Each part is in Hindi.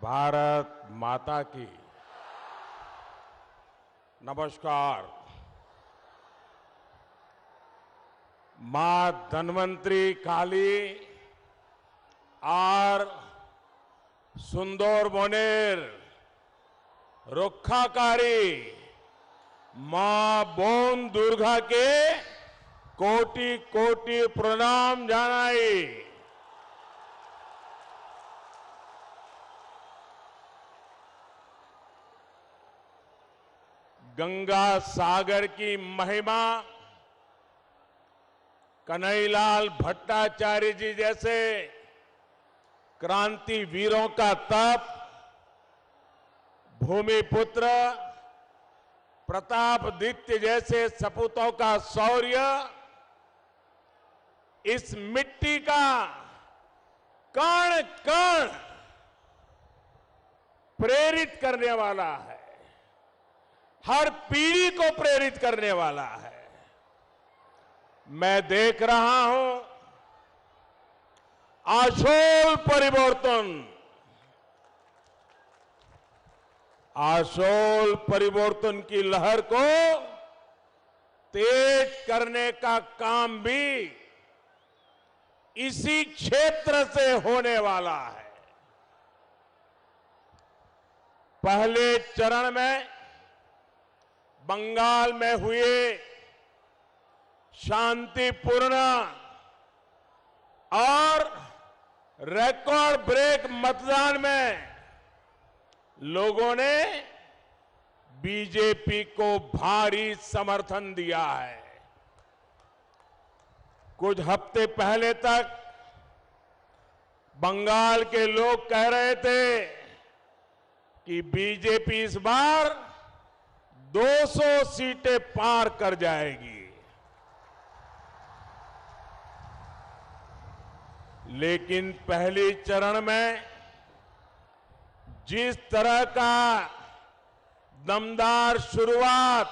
भारत माता की नमस्कार। मां धन्वंतरी काली और सुंदर बोनेर रुक्षाकारी मां बोन दुर्गा के कोटि कोटि प्रणाम जानाई। गंगा सागर की महिमा कन्हैयालाल भट्टाचार्य जी जैसे क्रांति वीरों का तप, भूमिपुत्र प्रतापदित्य जैसे सपूतों का शौर्य इस मिट्टी का कण कण प्रेरित करने वाला है, हर पीढ़ी को प्रेरित करने वाला है। मैं देख रहा हूं आशोल परिवर्तन की लहर को तेज करने का काम भी इसी क्षेत्र से होने वाला है। पहले चरण में बंगाल में हुए शांतिपूर्ण और रिकॉर्ड ब्रेक मतदान में लोगों ने बीजेपी को भारी समर्थन दिया है। कुछ हफ्ते पहले तक बंगाल के लोग कह रहे थे कि बीजेपी इस बार 200 सीटें पार कर जाएगी, लेकिन पहले चरण में जिस तरह का दमदार शुरुआत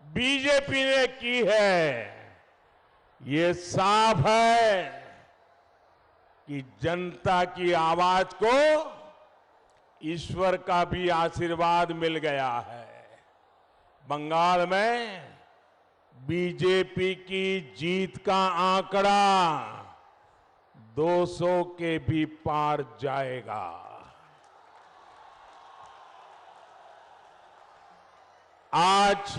बीजेपी ने की है, ये साफ है कि जनता की आवाज को ईश्वर का भी आशीर्वाद मिल गया है। बंगाल में बीजेपी की जीत का आंकड़ा 200 के भी पार जाएगा। आज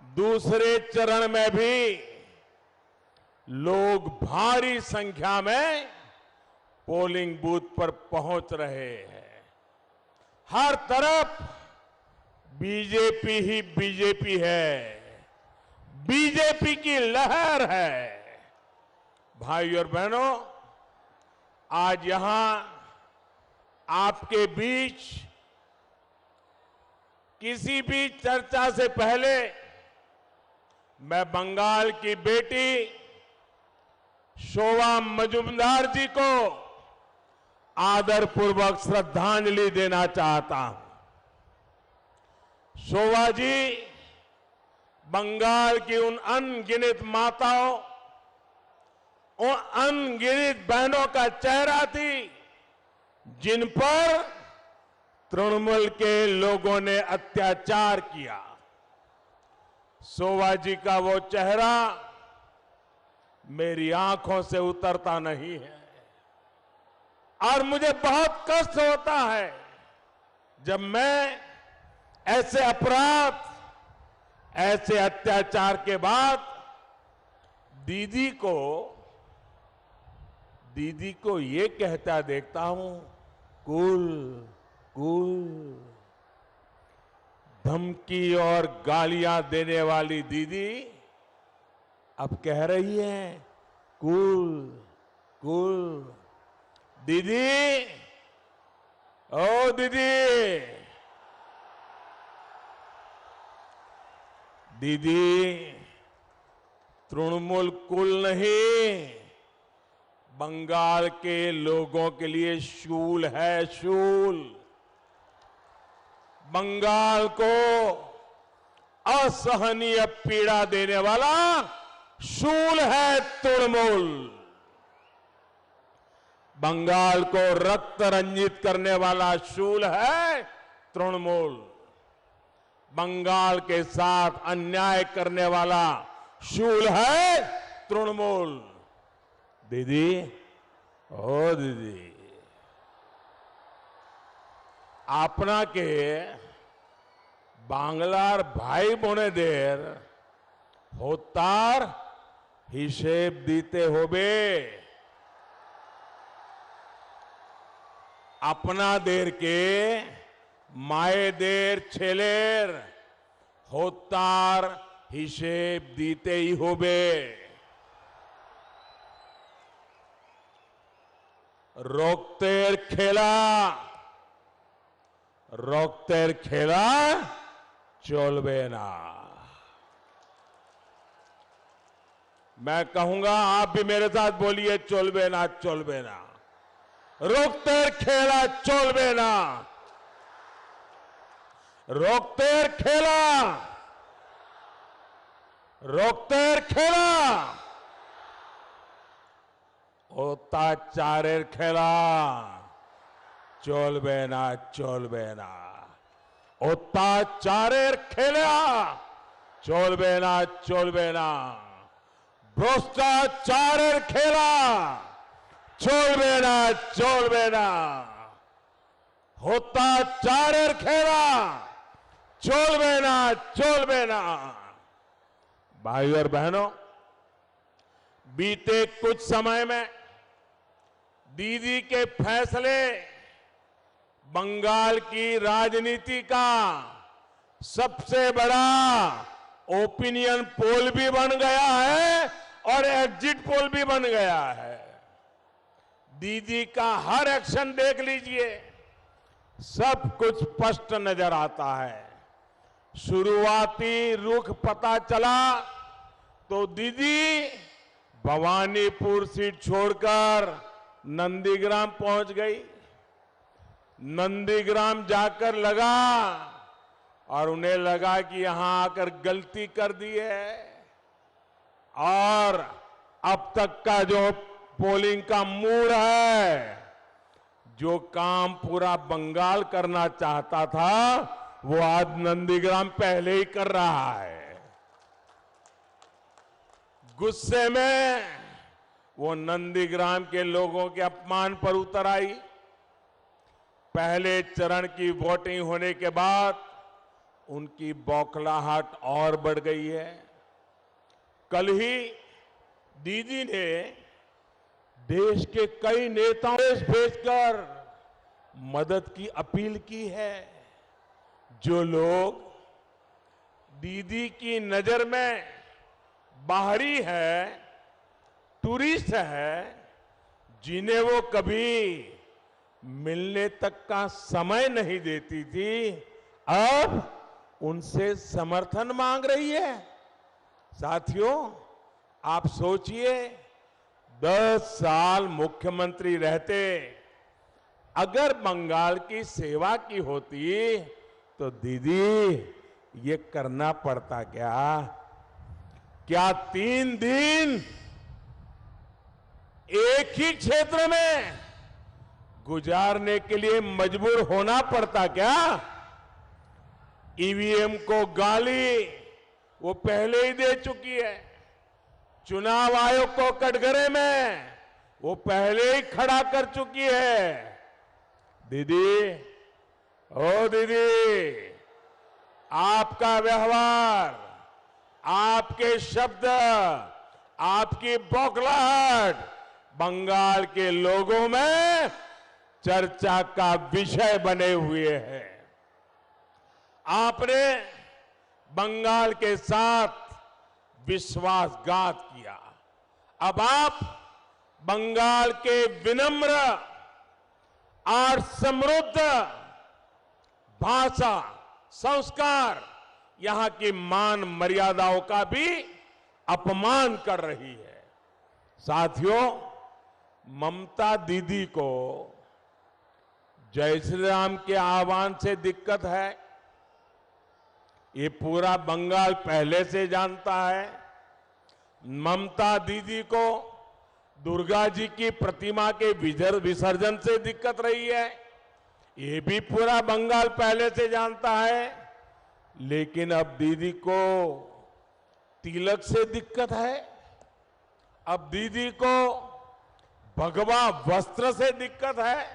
दूसरे चरण में भी लोग भारी संख्या में पोलिंग बूथ पर पहुंच रहे हैं। हर तरफ बीजेपी ही बीजेपी है, बीजेपी की लहर है। भाई और बहनों, आज यहां आपके बीच किसी भी चर्चा से पहले मैं बंगाल की बेटी शोभा मजुमदार जी को आदरपूर्वक श्रद्धांजलि देना चाहता हूं। शोभा जी बंगाल की उन अनगिनत माताओं, उन अनगिनत बहनों का चेहरा थी जिन पर तृणमूल के लोगों ने अत्याचार किया। शोभा जी का वो चेहरा मेरी आंखों से उतरता नहीं है और मुझे बहुत कष्ट होता है जब मैं ऐसे अपराध, ऐसे अत्याचार के बाद दीदी को ये कहता देखता हूं, कूल कूल। धमकी और गालियां देने वाली दीदी अब कह रही है कूल कूल। दीदी, ओ दीदी, दीदी, तृणमूल कुल नहीं, बंगाल के लोगों के लिए शूल है, शूल। बंगाल को असहनीय पीड़ा देने वाला शूल है तृणमूल। बंगाल को रक्त रंजित करने वाला शूल है तृणमूल। बंगाल के साथ अन्याय करने वाला शूल है तृणमूल। दीदी, ओ दीदी, আপনাকে বাংলার ভাই বোনেদের হত্যার হিসেব দিতে হবে। আপনাদেরকে মায়েদের ছেলের হত্যার হিসেব দিতেই হবে। রক্তের খেলা চলবে না। मैं कहूंगा, आप भी मेरे साथ बोलिए, चलबे ना, चलबे ना। रक्तेर खेला चलबे ना। रक्तेर खेला অত্যাচারের খেলা চলবে না, চলবে না। অত্যাচারের খেলা চলবে না, চলবে না। ভ্রষ্টাচারের খেলা চলবে না, চলবে না। অত্যাচারের খেলা চলবে না, চলবে না। भाई और बहनों, बीते कुछ समय में दीदी के फैसले बंगाल की राजनीति का सबसे बड़ा ओपिनियन पोल भी बन गया है और एग्जिट पोल भी बन गया है। दीदी का हर एक्शन देख लीजिए, सब कुछ स्पष्ट नजर आता है। शुरुआती रुख पता चला तो दीदी भवानीपुर सीट छोड़कर नंदीग्राम पहुंच गई। नंदीग्राम जाकर लगा और उन्हें लगा कि यहां आकर गलती कर दी है और अब तक का जो पोलिंग का मूड है, जो काम पूरा बंगाल करना चाहता था, वो आज नंदीग्राम पहले ही कर रहा है। गुस्से में वो नंदीग्राम के लोगों के अपमान पर उतर आई। पहले चरण की वोटिंग होने के बाद उनकी बौखलाहट और बढ़ गई है। कल ही दीदी ने देश के कई नेताओं को भेजकर मदद की अपील की है। जो लोग दीदी की नजर में बाहरी है, टूरिस्ट है, जिन्हें वो कभी मिलने तक का समय नहीं देती थी, अब उनसे समर्थन मांग रही है। साथियों, आप सोचिए, 10 साल मुख्यमंत्री रहते अगर बंगाल की सेवा की होती तो दीदी ये करना पड़ता क्या? क्या 3 दिन एक ही क्षेत्र में गुजारने के लिए मजबूर होना पड़ता क्या? ईवीएम को गाली वो पहले ही दे चुकी है। चुनाव आयोग को कटघरे में वो पहले ही खड़ा कर चुकी है। दीदी, ओ दीदी, आपका व्यवहार, आपके शब्द, आपकी बौखलाहट बंगाल के लोगों में चर्चा का विषय बने हुए हैं। आपने बंगाल के साथ विश्वासघात किया। अब आप बंगाल के विनम्र और समृद्ध भाषा, संस्कार, यहां की मान मर्यादाओं का भी अपमान कर रही है। साथियों, ममता दीदी को जय श्री राम के आह्वान से दिक्कत है, ये पूरा बंगाल पहले से जानता है। ममता दीदी को दुर्गा जी की प्रतिमा के विसर्जन से दिक्कत रही है, ये भी पूरा बंगाल पहले से जानता है। लेकिन अब दीदी को तिलक से दिक्कत है, अब दीदी को भगवा वस्त्र से दिक्कत है,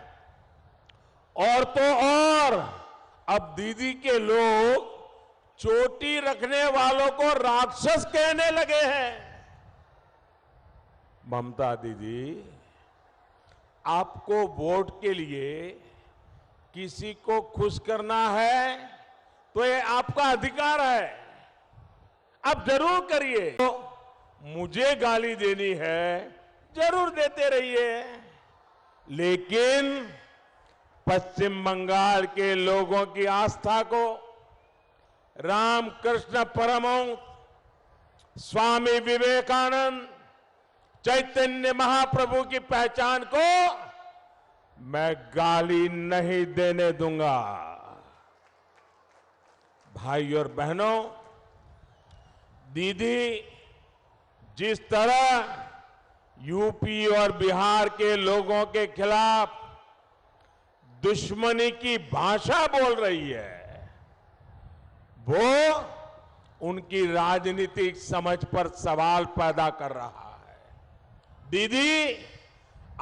और तो और अब दीदी के लोग चोटी रखने वालों को राक्षस कहने लगे हैं। ममता दीदी, आपको वोट के लिए किसी को खुश करना है तो ये आपका अधिकार है, आप जरूर करिए। तो मुझे गाली देनी है, जरूर देते रहिए, लेकिन पश्चिम बंगाल के लोगों की आस्था को, रामकृष्ण परमहंस, स्वामी विवेकानंद, चैतन्य महाप्रभु की पहचान को मैं गाली नहीं देने दूंगा। भाई और बहनों, दीदी जिस तरह यूपी और बिहार के लोगों के खिलाफ दुश्मनी की भाषा बोल रही है, वो उनकी राजनीतिक समझ पर सवाल पैदा कर रहा है। दीदी,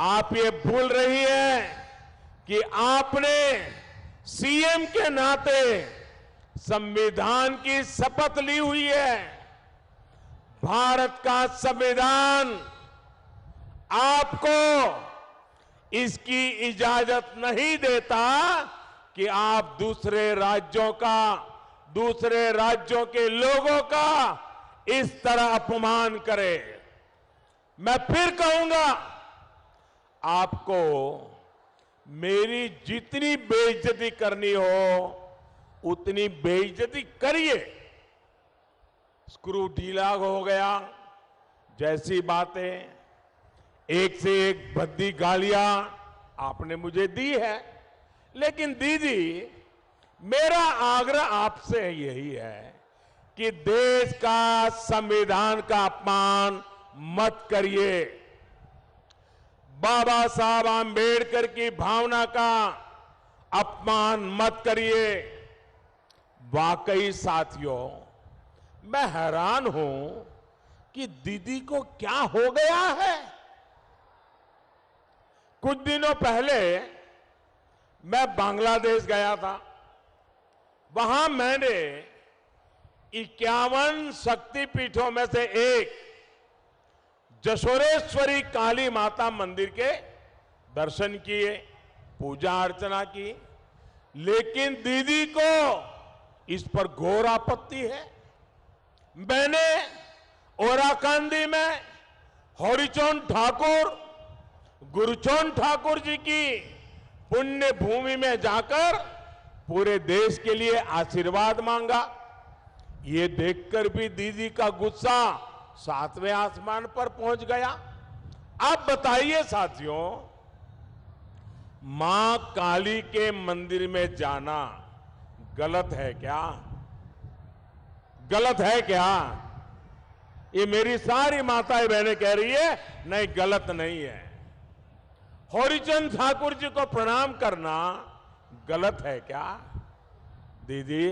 आप ये भूल रही है कि आपने सीएम के नाते संविधान की शपथ ली हुई है। भारत का संविधान आपको इसकी इजाजत नहीं देता कि आप दूसरे राज्यों के लोगों का इस तरह अपमान करें। मैं फिर कहूंगा, आपको मेरी जितनी बेइज्जती करनी हो उतनी बेइज्जती करिए। स्क्रू ढीला हो गया जैसी बातें, एक से एक भद्दी गालियां आपने मुझे दी है, लेकिन दीदी, मेरा आग्रह आपसे यही है कि देश का संविधान का अपमान मत करिए। बाबा साहब आंबेडकर की भावना का अपमान मत करिए। वाकई साथियों, मैं हैरान हूं कि दीदी को क्या हो गया है। कुछ दिनों पहले मैं बांग्लादेश गया था। वहां मैंने 51 शक्तिपीठों में से एक जशोरेश्वरी काली माता मंदिर के दर्शन किए, पूजा अर्चना की, लेकिन दीदी को इस पर घोर आपत्ति है। मैंने ओराकांदी में हरिचरण ठाकुर, गुरुचरण ठाकुर जी की पुण्य भूमि में जाकर पूरे देश के लिए आशीर्वाद मांगा। ये देखकर भी दीदी का गुस्सा 7वें आसमान पर पहुंच गया। आप बताइए साथियों, मां काली के मंदिर में जाना गलत है क्या? गलत है क्या? ये मेरी सारी माताएं बहनें कह रही है, नहीं, गलत नहीं है। हरिचरण ठाकुर जी को प्रणाम करना गलत है क्या? दीदी,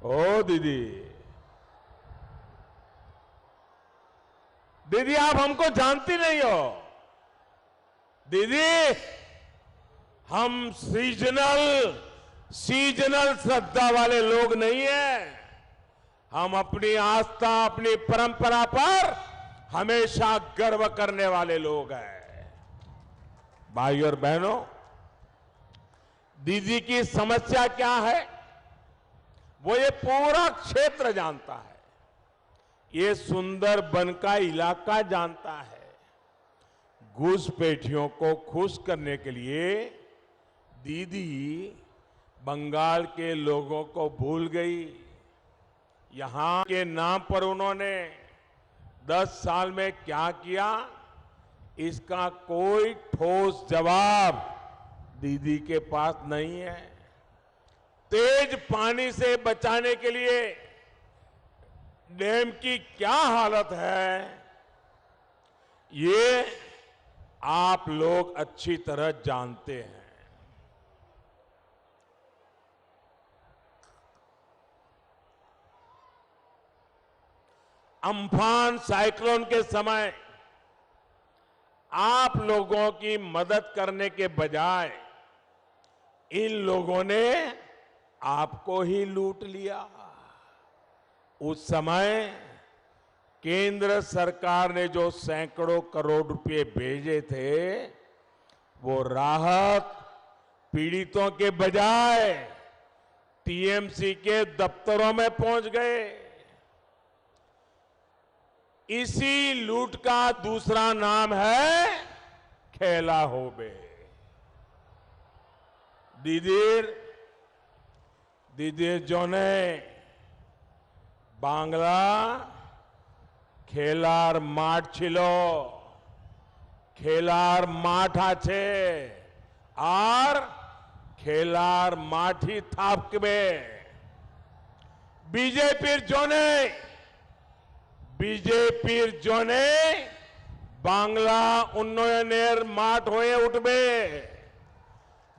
ओ दीदी, दीदी, आप हमको जानती नहीं हो। दीदी, हम सीजनल श्रद्धा वाले लोग नहीं हैं। हम अपनी आस्था, अपनी परंपरा पर हमेशा गर्व करने वाले लोग हैं। भाई और बहनों, दीदी की समस्या क्या है वो ये पूरा क्षेत्र जानता है, ये सुंदरबन का इलाका जानता है। घुसपैठियों को खुश करने के लिए दीदी बंगाल के लोगों को भूल गई। यहां के नाम पर उन्होंने 10 साल में क्या किया, इसका कोई ठोस जवाब दीदी के पास नहीं है। तेज पानी से बचाने के लिए डैम की क्या हालत है, ये आप लोग अच्छी तरह जानते हैं। अम्फान साइक्लोन के समय आप लोगों की मदद करने के बजाय इन लोगों ने आपको ही लूट लिया। उस समय केंद्र सरकार ने जो सैकड़ों करोड़ रुपए भेजे थे, वो राहत पीड़ितों के बजाय टीएमसी के दफ्तरों में पहुंच गए। इसी लूट का दूसरा नाम है खेला होबे। दीदीर जोने बांग्ला खेलार माठ छिलो, खेलार माठ आछे और खेलार माठी थापकबे। बीजेपीर जोने बांग्ला उन्नयनेर माठ होए उठबे।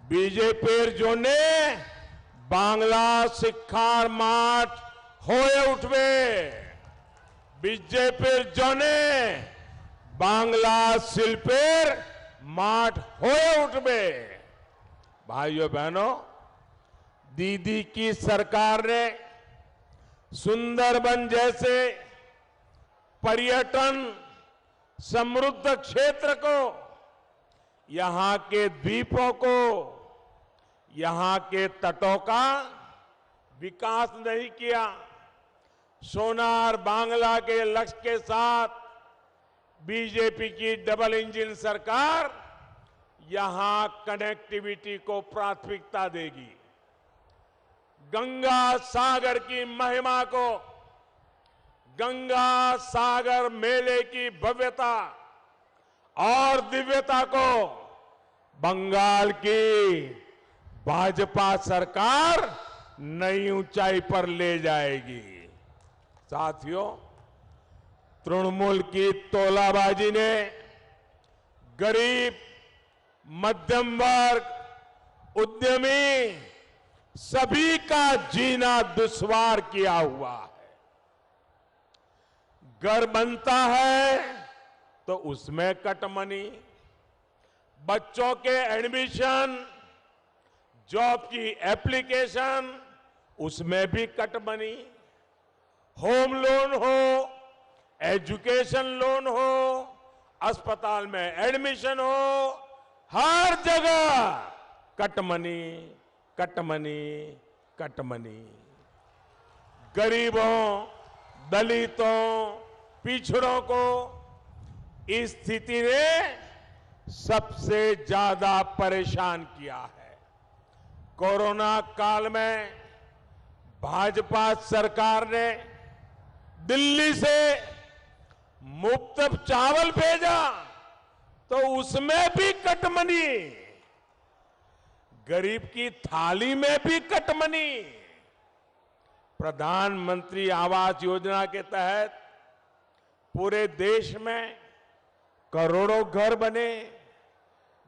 बीजेपीर जोने बांग्ला शिक्षार माठ होए उठबे। बीजेपीर जोने बांग्ला शिल्पेर माठ होए उठबे। भाइयों बहनों, दीदी की सरकार ने सुंदरबन जैसे पर्यटन समृद्ध क्षेत्र को, यहां के द्वीपों को, यहां के तटों का विकास नहीं किया। सोनार बांग्ला के लक्ष्य के साथ बीजेपी की डबल इंजन सरकार यहां कनेक्टिविटी को प्राथमिकता देगी। गंगा सागर की महिमा को, गंगा सागर मेले की भव्यता और दिव्यता को बंगाल की भाजपा सरकार नई ऊंचाई पर ले जाएगी। साथियों, तृणमूल की तोलाबाजी ने गरीब, मध्यम वर्ग, उद्यमी सभी का जीना दुश्वार किया हुआ है। घर बनता है तो उसमें कटमनी, बच्चों के एडमिशन, जॉब की एप्लीकेशन, उसमें भी कटमनी, होम लोन हो, एजुकेशन लोन हो, अस्पताल में एडमिशन हो, हर जगह कटमनी, कटमनी, कटमनी। गरीबों, दलितों, पिछड़ों को इस स्थिति ने सबसे ज्यादा परेशान किया है। कोरोना काल में भाजपा सरकार ने दिल्ली से मुफ्त चावल भेजा तो उसमें भी कटमनी, गरीब की थाली में भी कटमनी। प्रधानमंत्री आवास योजना के तहत पूरे देश में करोड़ों घर बने।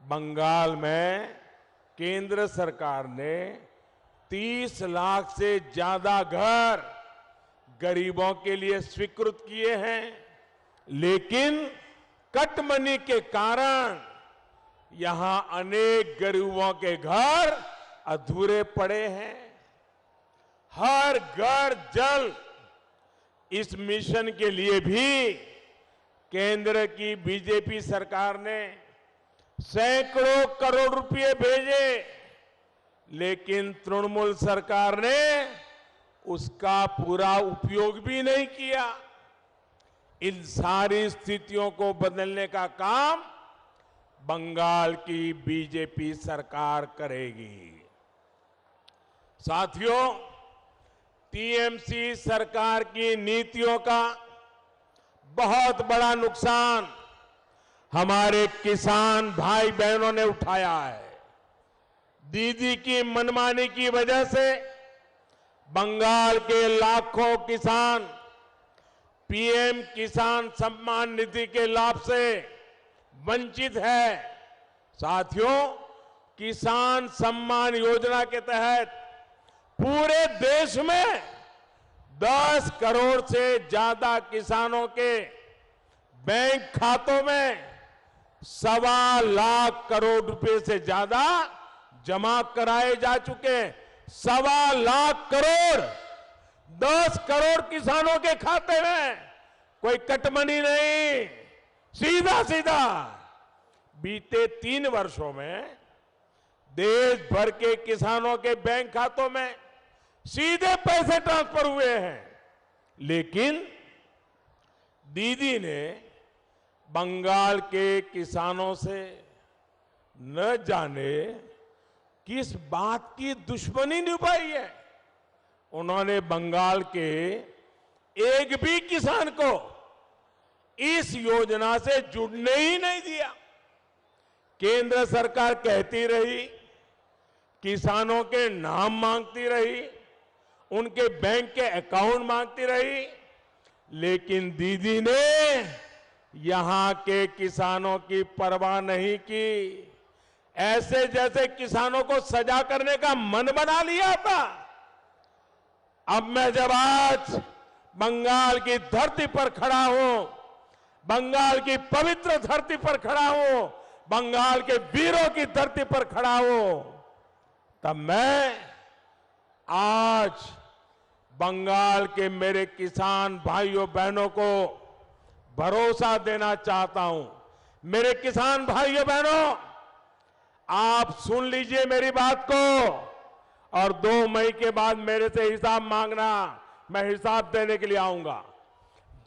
बंगाल में केंद्र सरकार ने 30 लाख से ज्यादा घर गरीबों के लिए स्वीकृत किए हैं, लेकिन कटमनी के कारण यहां अनेक गरीबों के घर अधूरे पड़े हैं। हर घर जल, इस मिशन के लिए भी केंद्र की बीजेपी सरकार ने सैकड़ों करोड़ रुपए भेजे, लेकिन तृणमूल सरकार ने उसका पूरा उपयोग भी नहीं किया। इन सारी स्थितियों को बदलने का काम बंगाल की बीजेपी सरकार करेगी। साथियों, टीएमसी सरकार की नीतियों का बहुत बड़ा नुकसान हमारे किसान भाई बहनों ने उठाया है। दीदी की मनमानी की वजह से बंगाल के लाखों किसान पीएम किसान सम्मान निधि के लाभ से वंचित है। साथियों, किसान सम्मान योजना के तहत पूरे देश में 10 करोड़ से ज्यादा किसानों के बैंक खातों में 1.25 लाख करोड़ रुपए से ज्यादा जमा कराए जा चुके हैं। 1.25 लाख करोड़ 10 करोड़ किसानों के खाते में, कोई कटमनी नहीं, सीधा सीधा। बीते 3 वर्षों में देश भर के किसानों के बैंक खातों में सीधे पैसे ट्रांसफर हुए हैं। लेकिन दीदी ने बंगाल के किसानों से न जाने किस बात की दुश्मनी निभाई है। उन्होंने बंगाल के एक भी किसान को इस योजना से जुड़ने ही नहीं दिया। केंद्र सरकार कहती रही, किसानों के नाम मांगती रही, उनके बैंक के अकाउंट मांगती रही, लेकिन दीदी ने यहां के किसानों की परवाह नहीं की। ऐसे जैसे किसानों को सजा करने का मन बना लिया था। अब मैं जब आज बंगाल की धरती पर खड़ा हूं, बंगाल की पवित्र धरती पर खड़ा हूं, बंगाल के वीरों की धरती पर खड़ा हूं, तब मैं आज बंगाल के मेरे किसान भाइयों बहनों को भरोसा देना चाहता हूं। मेरे किसान भाइयों बहनों, आप सुन लीजिए मेरी बात को, और 2 मई के बाद मेरे से हिसाब मांगना, मैं हिसाब देने के लिए आऊंगा।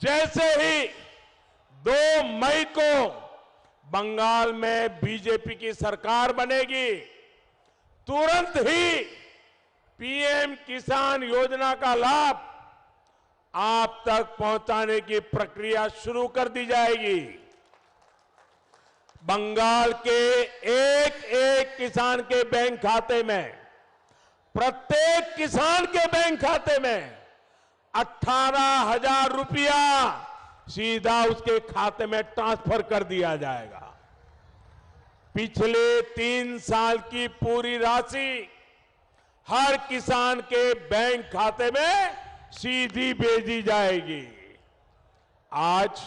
जैसे ही 2 मई को बंगाल में बीजेपी की सरकार बनेगी, तुरंत ही पीएम किसान योजना का लाभ आप तक पहुंचाने की प्रक्रिया शुरू कर दी जाएगी। बंगाल के एक एक किसान के बैंक खाते में, प्रत्येक किसान के बैंक खाते में 18,000 रुपया सीधा उसके खाते में ट्रांसफर कर दिया जाएगा। पिछले 3 साल की पूरी राशि हर किसान के बैंक खाते में सीधी भेजी जाएगी। आज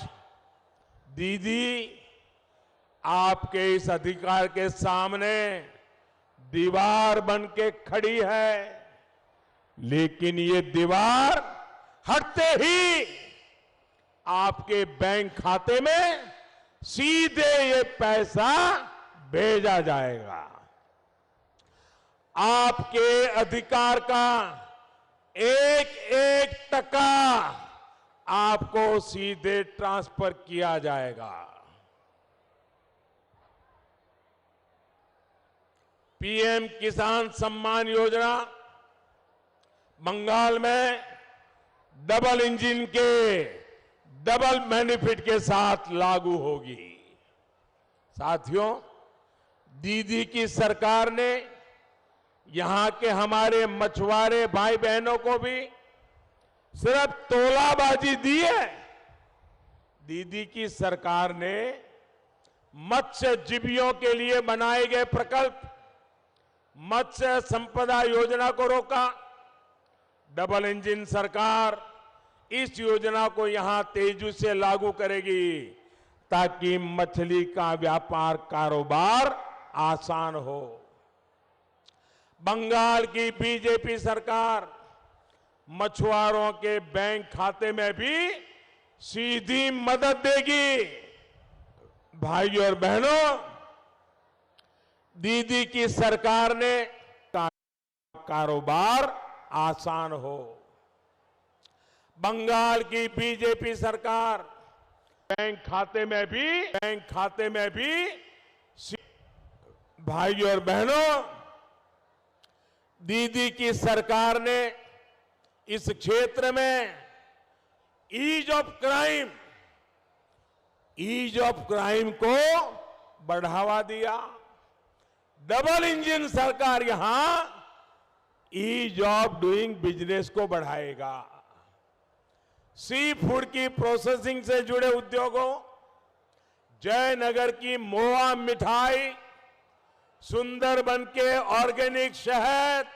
दीदी आपके इस अधिकार के सामने दीवार बन के खड़ी है, लेकिन ये दीवार हटते ही आपके बैंक खाते में सीधे ये पैसा भेजा जाएगा। आपके अधिकार का एक एक टका आपको सीधे ट्रांसफर किया जाएगा। पीएम किसान सम्मान योजना बंगाल में डबल इंजन के, डबल बेनिफिट के साथ लागू होगी। साथियों, दीदी की सरकार ने यहां के हमारे मछुआरे भाई बहनों को भी सिर्फ तोलाबाजी दी है। दीदी की सरकार ने मत्स्यजीवियों के लिए बनाए गए प्रकल्प, मत्स्य संपदा योजना को रोका। डबल इंजन सरकार इस योजना को यहां तेजी से लागू करेगी ताकि मछली का व्यापार कारोबार आसान हो। बंगाल की बीजेपी सरकार मछुआरों के बैंक खाते में भी सीधी मदद देगी। भाइयों और बहनों, दीदी की सरकार ने कारोबार आसान हो। बंगाल की बीजेपी सरकार बैंक खाते में भी भाइयों और बहनों, दीदी की सरकार ने इस क्षेत्र में ईज ऑफ क्राइम को बढ़ावा दिया। डबल इंजन सरकार यहां ईज ऑफ डूइंग बिजनेस को बढ़ाएगा। सी फूड की प्रोसेसिंग से जुड़े उद्योगों, जयनगर की मोआ मिठाई, सुंदरबन के ऑर्गेनिक शहद,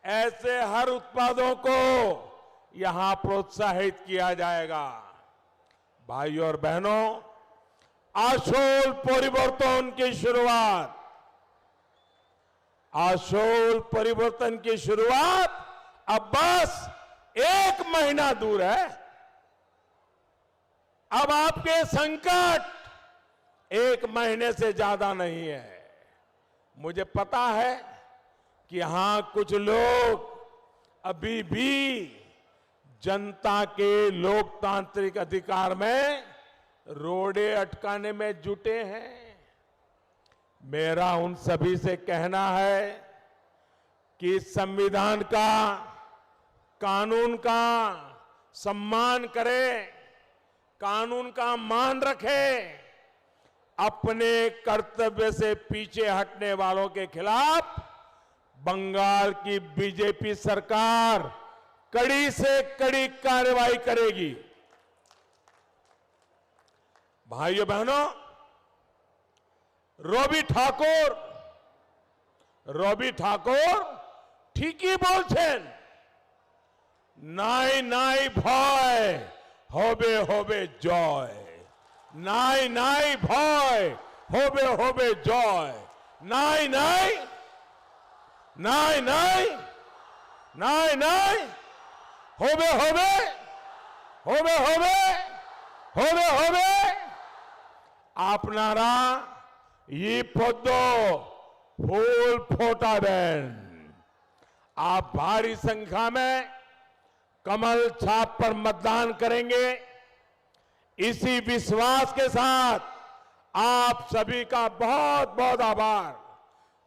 ऐसे हर उत्पादों को यहां प्रोत्साहित किया जाएगा। भाइयों और बहनों, आशोल परिवर्तन की शुरुआत, आशोल परिवर्तन की शुरुआत अब बस 1 महीना दूर है। अब आपके संकट 1 महीने से ज्यादा नहीं है। मुझे पता है कि यहां कुछ लोग अभी भी जनता के लोकतांत्रिक अधिकार में रोड़े अटकाने में जुटे हैं। मेरा उन सभी से कहना है कि संविधान का, कानून का सम्मान करें, कानून का मान रखें, अपने कर्तव्य से पीछे हटने वालों के खिलाफ बंगाल की बीजेपी सरकार कड़ी से कड़ी कार्रवाई करेगी। भाइयों बहनों, রবি ঠাকুর ঠিকই বলছেন, নাই নাই ভয়, হবে হবে জয়। নাই নাই ভয়, হবে হবে জয়। নাই নাই, নাই নাই, নাই নাই, হবে হবে, হবে হবে, হবে হবে। আপনারা ये पौधो फूल फोटाबेन। आप भारी संख्या में कमल छाप पर मतदान करेंगे। इसी विश्वास के साथ आप सभी का बहुत बहुत आभार।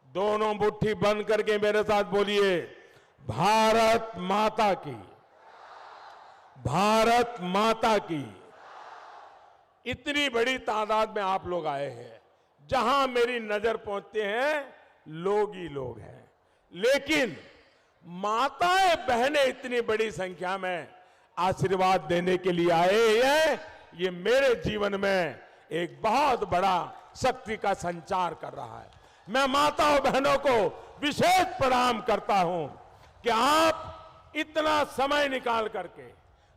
दोनों मुट्ठी बंद करके मेरे साथ बोलिए, भारत माता की, भारत माता की। इतनी बड़ी तादाद में आप लोग आए हैं। जहां मेरी नजर पहुंचते हैं लोग ही लोग हैं, लेकिन माताएं बहनें इतनी बड़ी संख्या में आशीर्वाद देने के लिए आए हैं। ये मेरे जीवन में एक बहुत बड़ा शक्ति का संचार कर रहा है। मैं माताओं बहनों को विशेष प्रणाम करता हूं कि आप इतना समय निकाल करके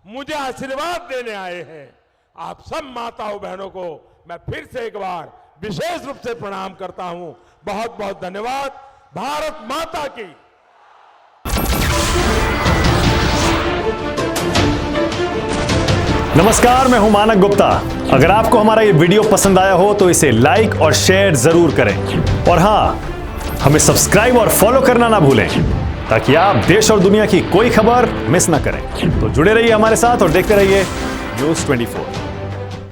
मुझे आशीर्वाद देने आए हैं। आप सब माताओं बहनों को मैं फिर से एक बार विशेष रूप से प्रणाम करता हूं। बहुत बहुत धन्यवाद। भारत माता की। नमस्कार, मैं हूं मानक गुप्ता। अगर आपको हमारा ये वीडियो पसंद आया हो तो इसे लाइक और शेयर जरूर करें, और हां, हमें सब्सक्राइब और फॉलो करना ना भूलें ताकि आप देश और दुनिया की कोई खबर मिस ना करें। तो जुड़े रहिए हमारे साथ और देखते रहिए न्यूज़ 24।